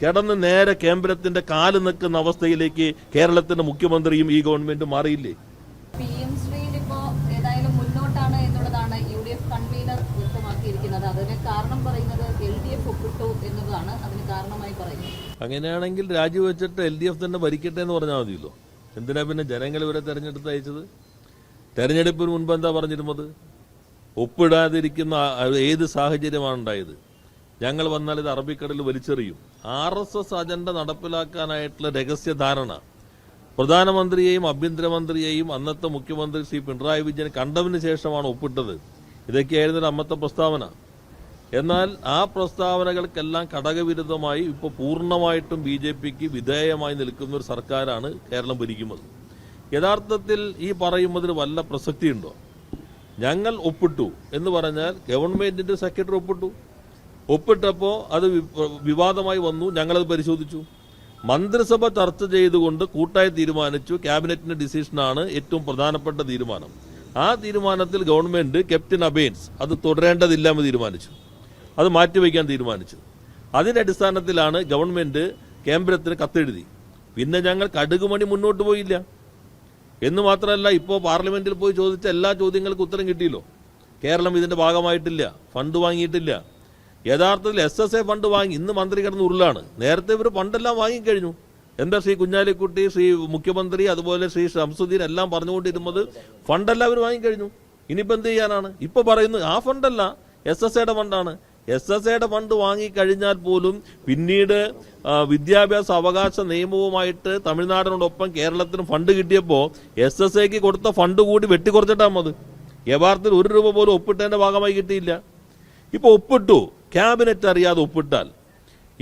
കിടന്ന് നേരെ കേന്ദ്രത്തിന്റെ കാല് നിൽക്കുന്ന അവസ്ഥയിലേക്ക് കേരളത്തിന്റെ മുഖ്യമന്ത്രിയും ഈ ഗവൺമെന്റും മാറിയില്ലേ? PM ശ്രീൻ ഇപ്പോൾ ഏതായാലും മുന്നോട്ടാണ് എന്നുള്ളതാണ് UDF കൺവീനർ വ്യക്തമാക്കിയിരിക്കുന്നത്. അതിന് കാരണം പറയുന്നത് LDF ഒപ്പിട്ടു എന്നതാണ് അതിന് കാരണമായി പറയുന്നത്. അങ്ങനെയാണെങ്കിൽ രാജിവെച്ചിട്ട് LDF തന്നെ ഭരിക്കട്ടെ എന്ന് പറഞ്ഞാൽ മതിയല്ലോ. എന്തിനാ പിന്നെ ജനങ്ങൾ ഇവരെ തെരഞ്ഞെടുത്ത് അയച്ചത്? തെരഞ്ഞെടുപ്പിന് മുൻപ് എന്താ പറഞ്ഞിരുന്നത്? ഒപ്പിടാതിരിക്കുന്ന ഏത് സാഹചര്യമാണ് ഉണ്ടായത്? ഞങ്ങൾ വന്നാൽ ഇത് അറബിക്കടലിൽ വലിച്ചെറിയും. RSS അജണ്ട നടപ്പിലാക്കാനായിട്ടുള്ള രഹസ്യധാരണ പ്രധാനമന്ത്രിയെയും ആഭ്യന്തരമന്ത്രിയെയും അന്നത്തെ മുഖ്യമന്ത്രി ശ്രീ പിണറായി വിജയൻ കണ്ടതിന് ശേഷമാണ് ഒപ്പിട്ടത്. ഇതൊക്കെയായിരുന്നു അന്നത്തെ പ്രസ്താവന. എന്നാൽ ആ പ്രസ്താവനകൾക്കെല്ലാം ഘടകവിരുദ്ധമായി ഇപ്പോൾ പൂർണ്ണമായിട്ടും BJPക്ക് വിധേയമായി നിൽക്കുന്ന ഒരു സർക്കാരാണ് കേരളം ഭരിക്കുന്നത്. യഥാർത്ഥത്തിൽ ഈ പറയുന്നതിന് വല്ല പ്രസക്തിയുണ്ടോ? ഞങ്ങൾ ഒപ്പിട്ടു എന്ന് പറഞ്ഞാൽ ഗവൺമെന്റിന്റെ സെക്രട്ടറി ഒപ്പിട്ടപ്പോൾ അത് വിവാദമായി വന്നു. ഞങ്ങളത് പരിശോധിച്ചു. മന്ത്രിസഭ ചർച്ച ചെയ്തുകൊണ്ട് കൂട്ടായി തീരുമാനിച്ചു. ക്യാബിനറ്റിന്റെ ഡിസിഷനാണ് ഏറ്റവും പ്രധാനപ്പെട്ട തീരുമാനം. ആ തീരുമാനത്തിൽ ഗവൺമെന്റ് ക്യാപ്റ്റൻ അബേൻസ് അത് തുടരേണ്ടതില്ലെന്ന് തീരുമാനിച്ചു. അത് മാറ്റിവെക്കാൻ തീരുമാനിച്ചു. അതിന്റെ അടിസ്ഥാനത്തിലാണ് ഗവൺമെന്റ് കേന്ദ്രത്തിന് കത്തെഴുതി. പിന്നെ ഞങ്ങൾ കടുകുമണി മുന്നോട്ട് പോയില്ല എന്ന് മാത്രമല്ല, ഇപ്പോൾ പാർലമെന്റിൽ പോയി ചോദിച്ച എല്ലാ ചോദ്യങ്ങൾക്കും ഉത്തരം കിട്ടിയല്ലോ. കേരളം ഇതിന്റെ ഭാഗമായിട്ടില്ല, ഫണ്ട് വാങ്ങിയിട്ടില്ല. യഥാർത്ഥത്തിൽ SSA ഫണ്ട് വാങ്ങി ഇന്ന് മന്ത്രി കിടന്ന് ഉരുളാണ്. നേരത്തെ ഇവർ ഫണ്ടെല്ലാം വാങ്ങിക്കഴിഞ്ഞു. എന്താ ശ്രീ കുഞ്ഞാലിക്കുട്ടി, ശ്രീ മുഖ്യമന്ത്രി, അതുപോലെ ശ്രീ ഷംസുദ്ദീൻ എല്ലാം പറഞ്ഞുകൊണ്ടിരുന്നത് ഫണ്ടെല്ലാം അവർ വാങ്ങിക്കഴിഞ്ഞു. ഇനിയിപ്പോൾ എന്ത് ചെയ്യാനാണ്? ഇപ്പൊ പറയുന്നത് ആ ഫണ്ടല്ല, SSAയുടെ ഫണ്ടാണ്. SSAയുടെ ഫണ്ട് വാങ്ങിക്കഴിഞ്ഞാൽ പോലും പിന്നീട് വിദ്യാഭ്യാസ അവകാശ നിയമവുമായിട്ട് തമിഴ്നാടിനോടൊപ്പം കേരളത്തിന് ഫണ്ട് കിട്ടിയപ്പോൾ SSAക്ക് കൊടുത്ത ഫണ്ട് കൂടി വെട്ടിക്കുറച്ചിട്ടാ മതി. യഥാർത്ഥത്തിൽ 1 രൂപ പോലും ഒപ്പിട്ടതിന്റെ ഭാഗമായി കിട്ടിയില്ല. ഇപ്പോൾ ഒപ്പിട്ടു, ക്യാബിനറ്റ് അറിയാതെ ഒപ്പിട്ടാൽ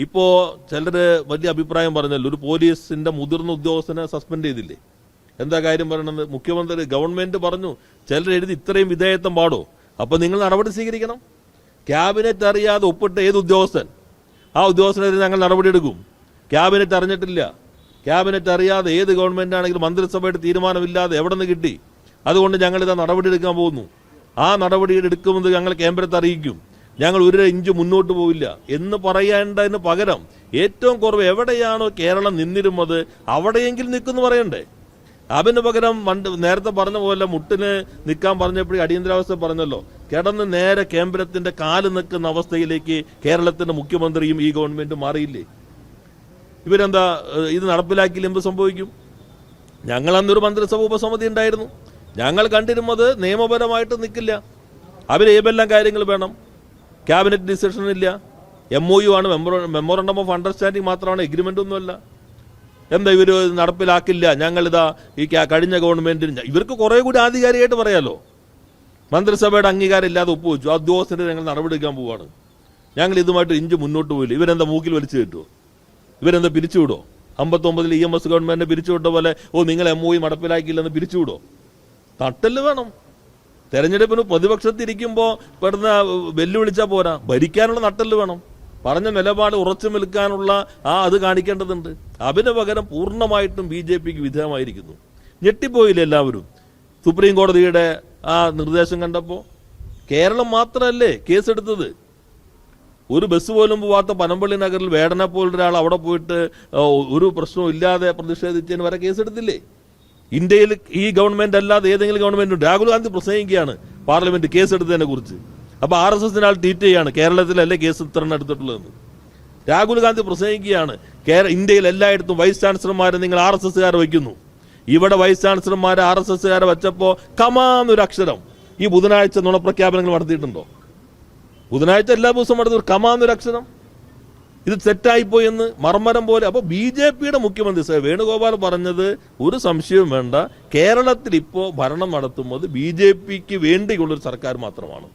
ഇപ്പോ ചിലര് വലിയ അഭിപ്രായം പറഞ്ഞല്ലോ. ഒരു പോലീസിന്റെ മുതിർന്ന ഉദ്യോഗസ്ഥനെ സസ്പെൻഡ് ചെയ്തില്ലേ? എന്താ കാര്യം പറയണത്? മുഖ്യമന്ത്രി ഗവൺമെന്റ് പറഞ്ഞു ചിലർ എഴുതി ഇത്രയും വിധേയത്വം പാടോ? അപ്പൊ നിങ്ങൾ നടപടി സ്വീകരിക്കണം. ക്യാബിനറ്റ് അറിയാതെ ഒപ്പിട്ട ഏത് ഉദ്യോഗസ്ഥൻ, ആ ഉദ്യോഗസ്ഥനെതിരെ ഞങ്ങൾ നടപടിയെടുക്കും. ക്യാബിനറ്റ് അറിഞ്ഞിട്ടില്ല. ക്യാബിനറ്റ് അറിയാതെ ഏത് ഗവൺമെന്റ് ആണെങ്കിലും മന്ത്രിസഭയുടെ തീരുമാനമില്ലാതെ എവിടെ നിന്ന് കിട്ടി? അതുകൊണ്ട് ഞങ്ങളിതാ നടപടിയെടുക്കാൻ പോകുന്നു. ആ നടപടി എടുക്കുമെന്ന് ഞങ്ങൾ കേന്ദ്രത്തെ അറിയിക്കും. ഞങ്ങൾ 1 ഇഞ്ച് മുന്നോട്ട് പോവില്ല എന്ന് പറയേണ്ടതിന് പകരം ഏറ്റവും കുറവ് എവിടെയാണോ കേരളം നിന്നിരുന്നത് അവിടെയെങ്കിലും നിൽക്കുന്നു പറയണ്ടേ? അതിന് പകരം നേരത്തെ പറഞ്ഞ പോലെ മുട്ടിന് നിൽക്കാൻ പറഞ്ഞപ്പോഴേ അടിയന്തരാവസ്ഥ പറഞ്ഞല്ലോ. കിടന്ന് നേരെ കേന്ദ്രത്തിന്റെ കാല് നിൽക്കുന്ന അവസ്ഥയിലേക്ക് കേരളത്തിന്റെ മുഖ്യമന്ത്രിയും ഈ ഗവൺമെന്റും മാറിയില്ലേ? ഇവരെന്താ ഇത് നടപ്പിലാക്കിയില്ല എന്ത് സംഭവിക്കും? ഞങ്ങൾ അന്നൊരു മന്ത്രിസഭ ഉപസമിതി ഉണ്ടായിരുന്നു. ഞങ്ങൾ കണ്ടിരുന്നത് നിയമപരമായിട്ട് നിൽക്കില്ല. ഏതെല്ലാം കാര്യങ്ങൾ വേണം. ക്യാബിനറ്റ് ഡിസിഷൻ ഇല്ല, MOU ആണ്, മെമ്മോറണ്ടം ഓഫ് അണ്ടർസ്റ്റാൻഡിംഗ് മാത്രമാണ്, എഗ്രിമെന്റ് ഒന്നുമല്ല. എന്താ ഇവർ നടപ്പിലാക്കില്ല? ഞങ്ങളിതാ ഈ കഴിഞ്ഞ ഗവൺമെന്റിന് ഇവർക്ക് കുറെ കൂടി ആധികാരികമായിട്ട് പറയാലോ. മന്ത്രിസഭയുടെ അംഗീകാരം ഇല്ലാതെ ഒപ്പുവെച്ചു, ആ ഉദ്യോഗസ്ഥരെ ഞങ്ങൾ നടപടിയെടുക്കാൻ പോവാണ്, ഞങ്ങൾ ഇതുമായിട്ട് ഇഞ്ച് മുന്നോട്ട് പോയില്ല. ഇവരെന്താ മൂക്കിൽ വലിച്ചു കിട്ടുമോ? ഇവരെന്താ പിരിച്ചുവിടോ? 59 EMS ഗവൺമെന്റിനെ പിരിച്ചുവിട്ട പോലെ നിങ്ങൾ MOU നടപ്പിലാക്കിയില്ലെന്ന് പിരിച്ചുവിടോ? തട്ടല് വേണം. തെരഞ്ഞെടുപ്പിന് പ്രതിപക്ഷത്തിരിക്കുമ്പോൾ പെടുന്ന വെല്ലുവിളിച്ചാൽ പോരാ, ഭരിക്കാനുള്ള നട്ടല് വേണം. പറഞ്ഞ നിലപാട് ഉറച്ചു നിൽക്കാനുള്ള അത് കാണിക്കേണ്ടതുണ്ട്. അതിന് പകരം പൂർണ്ണമായിട്ടും BJPക്ക് വിധേയമായിരിക്കുന്നു. ഞെട്ടിപ്പോയില്ല എല്ലാവരും സുപ്രീം കോടതിയുടെ ആ നിർദ്ദേശം കണ്ടപ്പോൾ? കേരളം മാത്രമല്ലേ കേസെടുത്തത്. ഒരു ബസ് പോലും പോവാത്ത പനമ്പള്ളി നഗറിൽ വേടനെ പോലൊരാൾ അവിടെ പോയിട്ട് ഒരു പ്രശ്നവും ഇല്ലാതെ പ്രതിഷേധിച്ചതിന് വരെ കേസെടുത്തില്ലേ? ഇന്ത്യയിൽ ഈ ഗവൺമെന്റ് അല്ലാതെ ഏതെങ്കിലും ഗവൺമെന്റ് ഉണ്ട്? രാഹുൽ ഗാന്ധി പ്രസംഗിക്കുകയാണ് പാർലമെന്റ് കേസെടുത്തതിനെ കുറിച്ച്. അപ്പൊ RSS ആൾ ട്വീറ്റ് ചെയ്യാണ് കേരളത്തിലല്ലേ കേസ് ഇത്രണ്ണം എടുത്തിട്ടുള്ളതെന്ന്. രാഹുൽ ഗാന്ധി പ്രസംഗിക്കുകയാണ് ഇന്ത്യയിൽ എല്ലായിടത്തും വൈസ് ചാൻസലർമാരെ നിങ്ങൾ RSSകാരെ വയ്ക്കുന്നു. ഇവിടെ വൈസ് ചാൻസലർമാരെ RSSകാരെ വെച്ചപ്പോ കമാന്നൊരു അക്ഷരം ഈ ബുധനാഴ്ച നുണപ്രഖ്യാപനങ്ങൾ നടത്തിയിട്ടുണ്ടോ? ബുധനാഴ്ച എല്ലാ ദിവസവും നടത്തി കമാന്നൊരു അക്ഷരം. ഇത് തെറ്റായിപ്പോയി എന്ന് മർമ്മരം പോലെ. അപ്പോൾ BJPയുടെ മുഖ്യമന്ത്രി വേണുഗോപാൽ പറഞ്ഞത് ഒരു സംശയവും വേണ്ട, കേരളത്തിൽ ഇപ്പോൾ ഭരണം നടത്തുന്നത് BJPക്ക് വേണ്ടിയുള്ളൊരു സർക്കാർ മാത്രമാണ്.